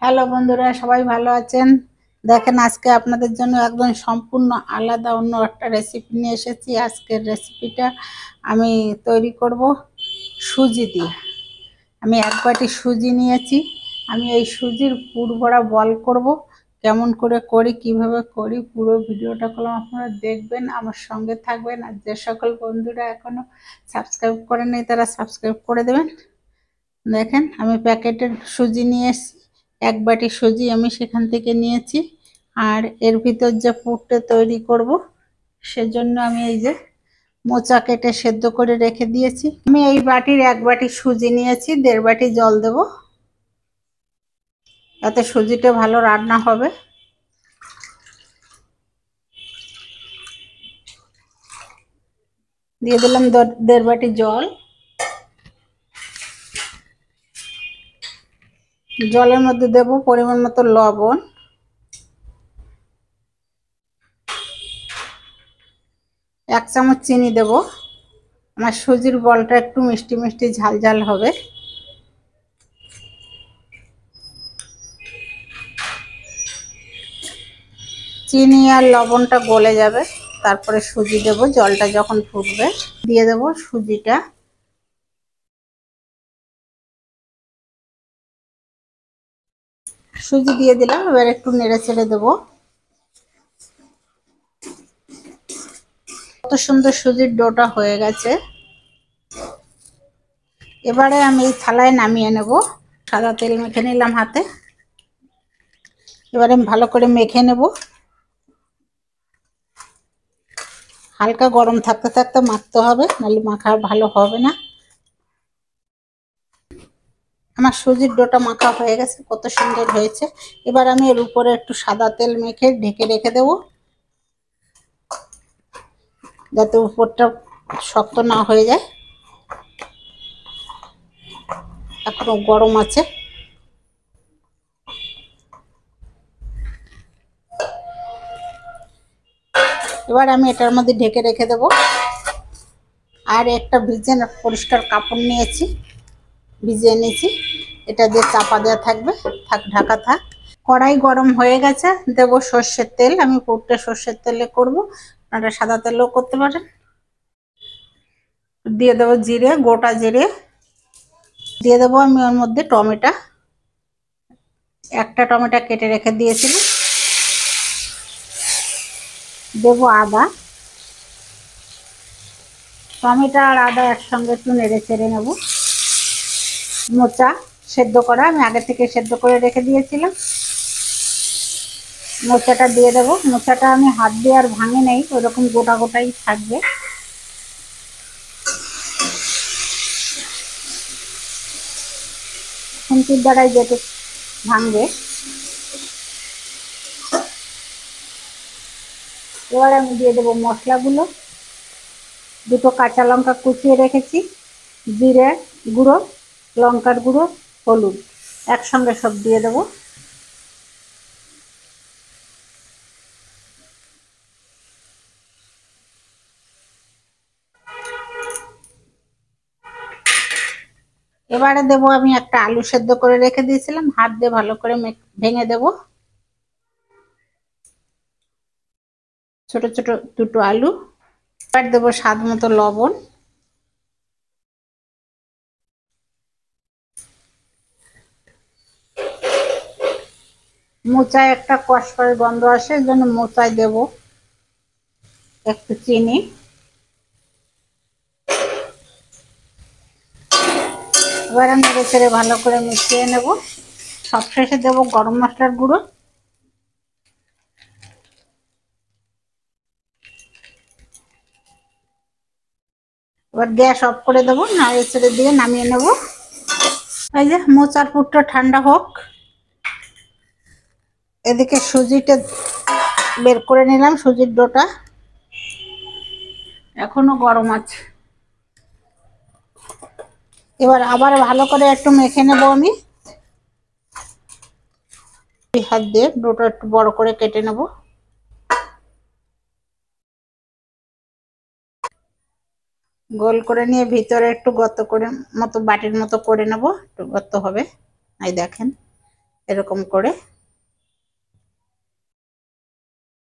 Hello বন্ধুরা, সবাই ভালো আছেন? দেখেন, আজকে আপনাদের জন্য একদম সম্পূর্ণ আলাদা অন্য একটা রেসিপি নিয়ে এসেছি। আজকের রেসিপিটা আমি তৈরি করব সুজি দিয়ে। আমি এক বাটি সুজি নিয়েছি। আমি এই সুজির পুর ভরা বল করব। কেমন করে করি, কিভাবে করি, পুরো ভিডিওটা করলাম, আপনারা দেখবেন, আমার সঙ্গে থাকবেন। আর যে সকল বন্ধুরা এখনো সাবস্ক্রাইব করেন নাই তারা সাবস্ক্রাইব করে দেবেন। দেখেন, আমি প্যাকেটের সুজি নিয়ে এসেছি। এক বাটি সুজি আমি সেখান থেকে নিয়েছি। আর এর ভিতর যে পুরটা তৈরি করব সেজন্য আমি এই যে মোচা কেটে সেদ্ধ করে রেখে দিয়েছি। আমি এই বাটির এক বাটি সুজি নিয়েছি, 1.5 বাটি জল দেব, যাতে সুজিটা ভালো রান্না হবে। দিয়ে দিলাম 1.5 বাটি জল। জলের মধ্যে দেব পরিমাণ মতো লবণ, 1 চামচ চিনি দেব। আমার সুজির বলটা একটু মিষ্টি মিষ্টি ঝাল ঝাল হবে। চিনি আর লবণটা গলে যাবে, তারপরে সুজি দেব। জলটা যখন ফুটবে দিয়ে দেব সুজিটা। সুজি দিয়ে দিলাম, এবার একটু নেড়ে চেড়ে দেবো। কত সুন্দর সুজির ডোটা হয়ে গেছে। এবারে আমি এই থালায় নামিয়ে নেব। সাদা তেল মেখে নিলাম হাতে। এবারে আমি ভালো করে মেখে নেব। হালকা গরম থাকতে থাকতে মাখতে হবে, নাহলে মাখা ভালো হবে না। আমার সুজির ডোটা মাখা হয়ে গেছে, কত সুন্দর হয়েছে। এবার আমি এর উপরে একটু সাদা তেল মেখে ঢেকে রেখে দেবো, যাতে উপরটা শক্ত না হয়ে যায়। এখনো গরম আছে। এবার আমি এটার মধ্যে ঢেকে রেখে দেব। আর একটা পরিষ্কার কাপড় নিয়েছি, ভিজিয়ে নিয়েছি, এটা দিয়ে চাপা দেওয়া থাকবে। থাক, ঢাকা থাক। কড়াই গরম হয়ে গেছে, দেব সর্ষের তেল। আমি পুরটা সর্ষের তেলে করব, আপনারা সাদা তেলেও করতে পারেন। দিয়ে দেবো জিরে, গোটা জিরে। দিয়ে দেবো আমি ওর মধ্যে টমেটো, একটা টমেটো কেটে রেখে দিয়েছিলাম। দেবো আদা। টমেটো আর আদা একসঙ্গে একটু নেড়ে চেড়ে নেব। মোচা সেদ্ধ করা, আমি আগে থেকে সেদ্ধ করে রেখে দিয়েছিলাম। মোচাটা দিয়ে দেবো। মোচাটা আমি হাত দিয়ে আর ভাঙে নেই, ওরকম গোটা গোটাই থাকবে। খুন্তির দ্বারাই যেতে ভাঙবে। এবার আমি দিয়ে দেবো মশলাগুলো। দুটো কাঁচা লঙ্কা কুচিয়ে রেখেছি, জিরে গুঁড়ো, লঙ্কার গুঁড়ো, হলুদ, একসঙ্গে সব দিয়ে দেবো। এবারে দেবো আমি একটা আলু সেদ্ধ করে রেখে দিয়েছিলাম, হাত দিয়ে ভালো করে ভেঙে দেব। ছোট ছোট দুটো আলু। এবার দেবো স্বাদ মতো লবণ। মোচায় একটা কষকষ গন্ধ আসে, এর জন্য মোচায় দেব একটু চিনি। এবার আমি নেড়ে চেড়ে ভালো করে মিশিয়ে নেব। সবশেষে দেবো গরম মশলার গুঁড়ো। এবার গ্যাস অফ করে দেবো, নাড়িয়ে চেড়ে দিয়ে নামিয়ে নেব। এই যে মোচার পুরটা ঠান্ডা হোক। এদিকে সুজিটা বের করে নিলাম, সুজির ডোটা এখনো গরম আছে। এবার আবার ভালো করে একটু মেখে নেব। আমি হাত দিয়ে ডোটা একটু বড় করে কেটে নেব। গোল করে নিয়ে ভিতরে একটু গর্ত করে মতো বাটির মতো করে নেব, একটু গর্ত হবে। এই দেখেন, এরকম করে।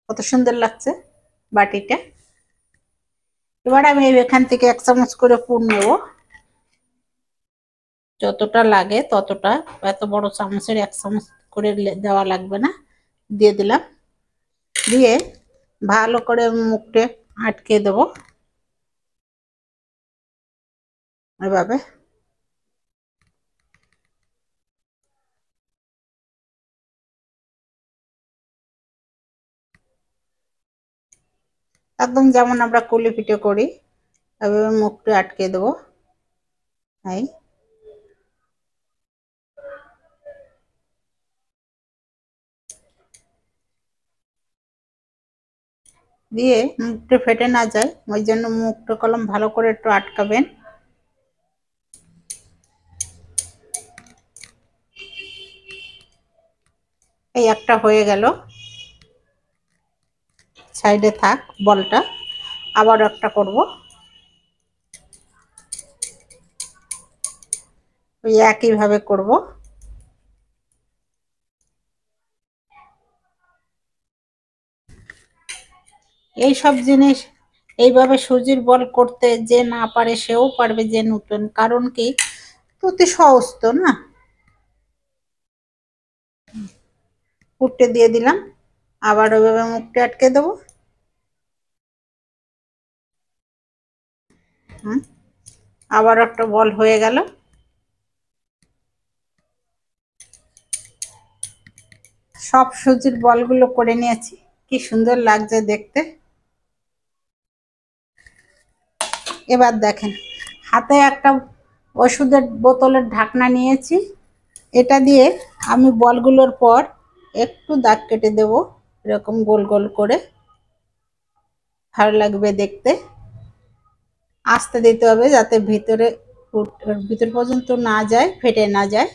কত সুন্দর লাগছে বাটিটা। এবার আমি এখান থেকে 1 চামচ করে পুর নেব, যতটা লাগে ততটা। এত বড় চামচের 1 চামচ করে দেওয়া লাগবে না। দিয়ে দিলাম, দিয়ে ভালো করে মুখটা আটকে দেব এভাবে। একদম যেমন আমরা কুলি পিঠে করি এভাবে মুখটা আটকে দেবো। এই দিয়ে মুখটা ফেটে না যায়, ওই জন্য মুখটা কলম ভালো করে একটু আটকাবেন। এই একটা হয়ে গেল, সাইডে থাক বলটা। আবার একটা করব, ওই একইভাবে করব। এই সব জিনিস এইভাবে সুজির বল করতে যে না পারে সেও পারবে, যে নতুন। কারণ কি, অতি সহজ তো না। পুরটা দিয়ে দিলাম, আবার ওইভাবে মুখটা আটকে দেবো। আবার একটা বল হয়ে গেল। সব সুজির বলগুলো করে নিয়েছি, কি সুন্দর লাগছে দেখতে। এবার দেখেন, হাতে একটা ওষুধের বোতলের ঢাকনা নিয়েছি। এটা দিয়ে আমি বলগুলোর পর একটু দাগ কেটে দেব, এরকম গোল গোল করে। ভালো লাগবে দেখতে। আস্তে দিতে হবে যাতে ভিতর পর্যন্ত না যায়, ফেটে না যায়।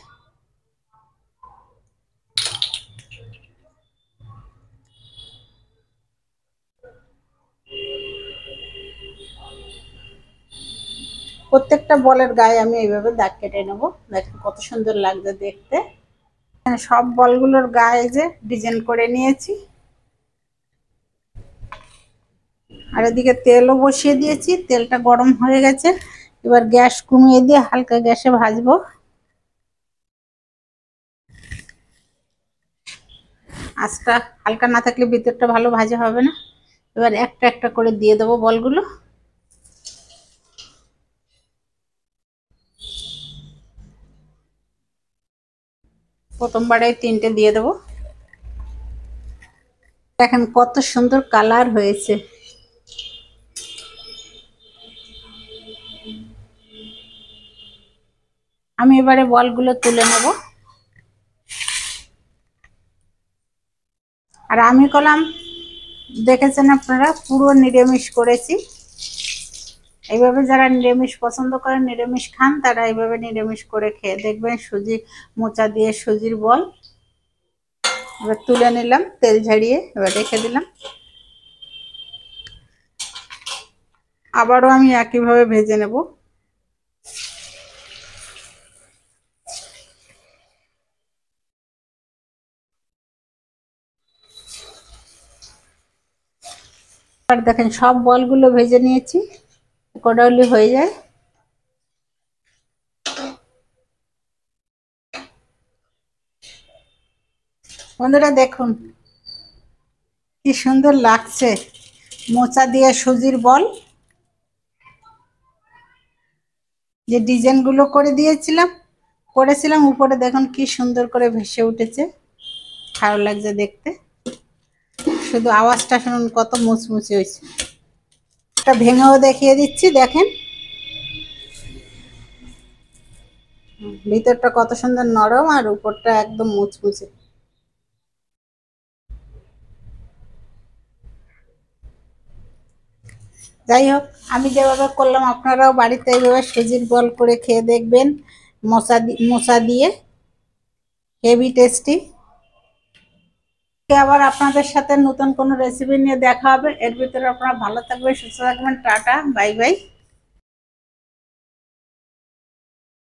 প্রত্যেকটা বলের গায়ে আমি এইভাবে দাগ কেটে নেব। দেখেন কত সুন্দর লাগছে দেখতে। সব বলগুলোর গায়ে যে ডিজাইন করে নিয়েছি। আর এদিকে তেলও বসিয়ে দিয়েছি, তেলটা গরম হয়ে গেছে। এবার গ্যাস কমিয়ে দিয়ে হালকা গ্যাসে ভাজবো। আঁচটা হালকা না থাকলে ভিতরটা ভালো ভাজা হবে না। এবার একটা একটা করে দিয়ে দেবো বলগুলো। প্রথমবারে 3টে দিয়ে দেবো। দেখেন কত সুন্দর কালার হয়েছে। আমি এবারে বলগুলো তুলে নেব। আর আমি করলাম, দেখেছেন আপনারা, পুরো নিরামিষ করেছি। এইভাবে যারা নিরামিষ পছন্দ করেন, নিরামিষ খান, তারা এইভাবে নিরামিষ করে খেয়ে দেখবেন। সুজি মোচা দিয়ে সুজির বল। এবার তুলে নিলাম তেল ঝাড়িয়ে, এবার রেখে দিলাম। আবারও আমি একইভাবে ভেজে নেব। আর দেখেন সব বলগুলো ভেজে নিয়েছি, কড়াইলি হয়ে যায়। বন্ধুরা দেখুন কি সুন্দর লাগছে মোচা দিয়ে সুজির বল। যে ডিজাইন গুলো করেছিলাম উপরে, দেখুন কি সুন্দর করে ভেসে উঠেছে। ভালো লাগছে দেখতে। শুধু আওয়াজটা শুনুন, কত মুচমুচে হয়েছে। একটা ভেঙেও দেখিয়ে দিচ্ছি, দেখেন ভিতরটা কত সুন্দর নরম আর উপরটা একদম মুচমুচে। যাই হোক, আমি যেভাবে করলাম আপনারাও বাড়িতে এইভাবে সুজির বল করে খেয়ে দেখবেন। মোচা দিয়ে হেভি টেস্টি। আবার আপনাদের সাথে নতুন কোনো রেসিপি নিয়ে দেখা হবে। এর ভিতরে আপনারা ভালো থাকবেন, সুস্থ থাকবেন। Tata, bye bye.